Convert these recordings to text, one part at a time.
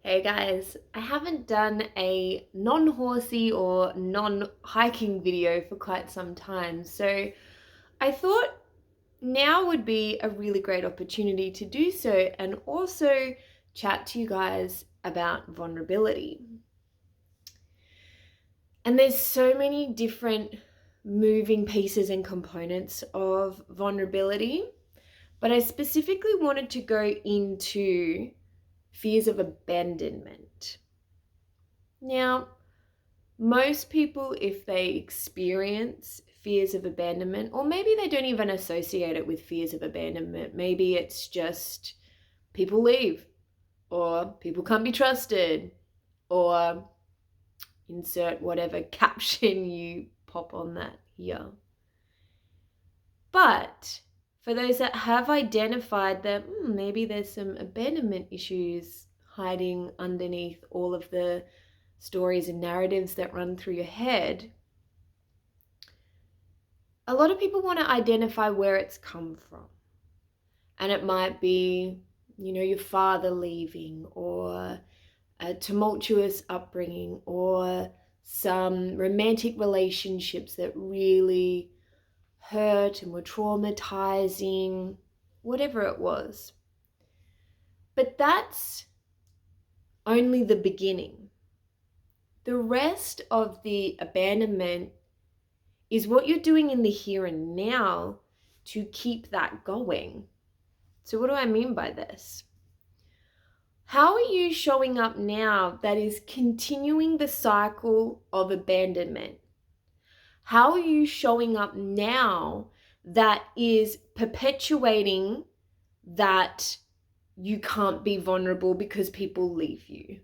Hey guys, I haven't done a non-horsey or non-hiking video for quite some time, so I thought now would be a really great opportunity to do so and also chat to you guys about vulnerability. And there's so many different moving pieces and components of vulnerability, but I specifically wanted to go into fears of abandonment. Now, most people, if they experience fears of abandonment, or maybe they don't even associate it with fears of abandonment, maybe it's just people leave, or people can't be trusted, or insert whatever caption you pop on that here. But for those that have identified that maybe there's some abandonment issues hiding underneath all of the stories and narratives that run through your head, a lot of people want to identify where it's come from. And it might be, your father leaving, or a tumultuous upbringing, or some romantic relationships that really hurt and were traumatizing, whatever it was. But that's only the beginning. The rest of the abandonment is what you're doing in the here and now to keep that going. So what do I mean by this? How are you showing up now that is continuing the cycle of abandonment? How are you showing up now that is perpetuating that you can't be vulnerable because people leave you,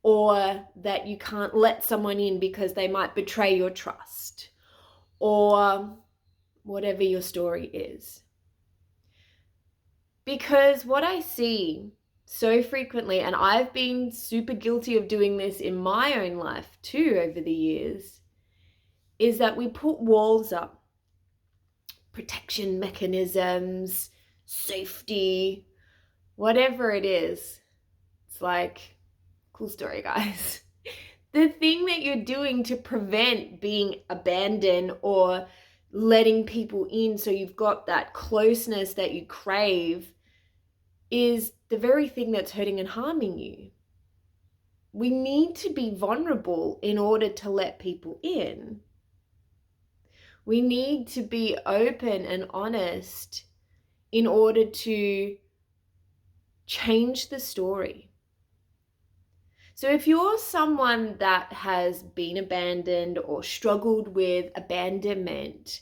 or that you can't let someone in because they might betray your trust, or whatever your story is? Because what I see so frequently, and I've been super guilty of doing this in my own life too over the years, is that we put walls up, protection mechanisms, safety, whatever it is. It's like, cool story, guys. The thing that you're doing to prevent being abandoned or letting people in so you've got that closeness that you crave is the very thing that's hurting and harming you. We need to be vulnerable in order to let people in. We need to be open and honest in order to change the story. So if you're someone that has been abandoned or struggled with abandonment,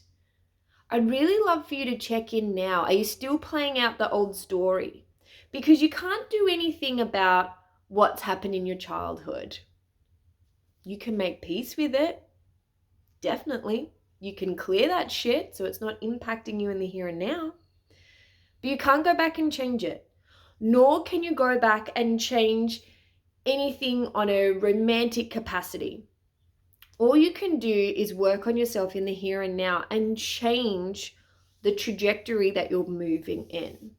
I'd really love for you to check in now. Are you still playing out the old story? Because you can't do anything about what's happened in your childhood. You can make peace with it, definitely. You can clear that shit so it's not impacting you in the here and now. But you can't go back and change it. Nor can you go back and change anything on a romantic capacity. All you can do is work on yourself in the here and now and change the trajectory that you're moving in.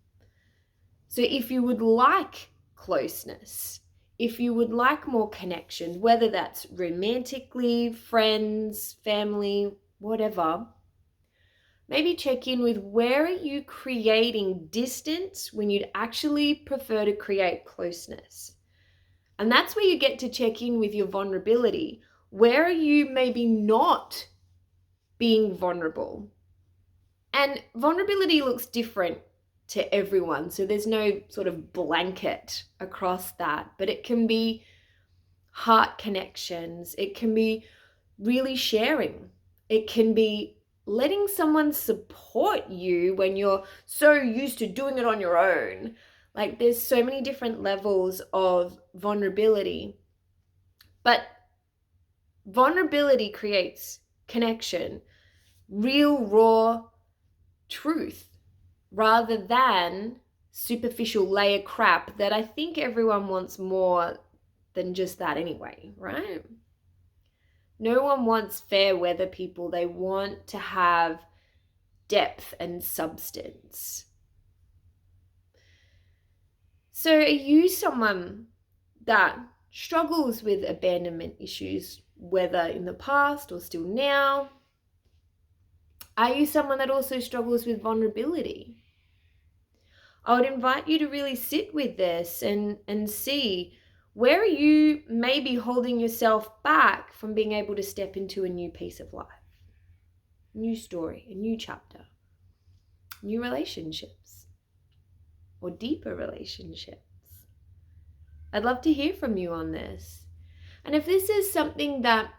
So if you would like closeness, if you would like more connection, whether that's romantically, friends, family, whatever, maybe check in with where are you creating distance when you'd actually prefer to create closeness. And that's where you get to check in with your vulnerability. Where are you maybe not being vulnerable? And vulnerability looks different to everyone. So there's no sort of blanket across that, but it can be heart connections. It can be really sharing. It can be letting someone support you when you're so used to doing it on your own. Like there's so many different levels of vulnerability, but vulnerability creates connection, real, raw truth, rather than superficial layer crap that I think everyone wants more than just that anyway, right? No one wants fair weather people. They want to have depth and substance. So are you someone that struggles with abandonment issues, whether in the past or still now? Are you someone that also struggles with vulnerability? I would invite you to really sit with this and see, where are you maybe holding yourself back from being able to step into a new piece of life, new story, a new chapter, new relationships, or deeper relationships? I'd love to hear from you on this. And if this is something that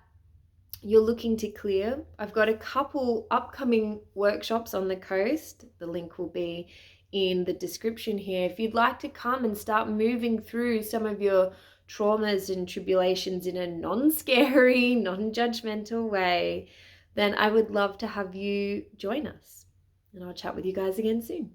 you're looking to clear, I've got a couple upcoming workshops on the coast. The link will be in the description here. If you'd like to come and start moving through some of your traumas and tribulations in a non-scary, non-judgmental way, then I would love to have you join us. And I'll chat with you guys again soon.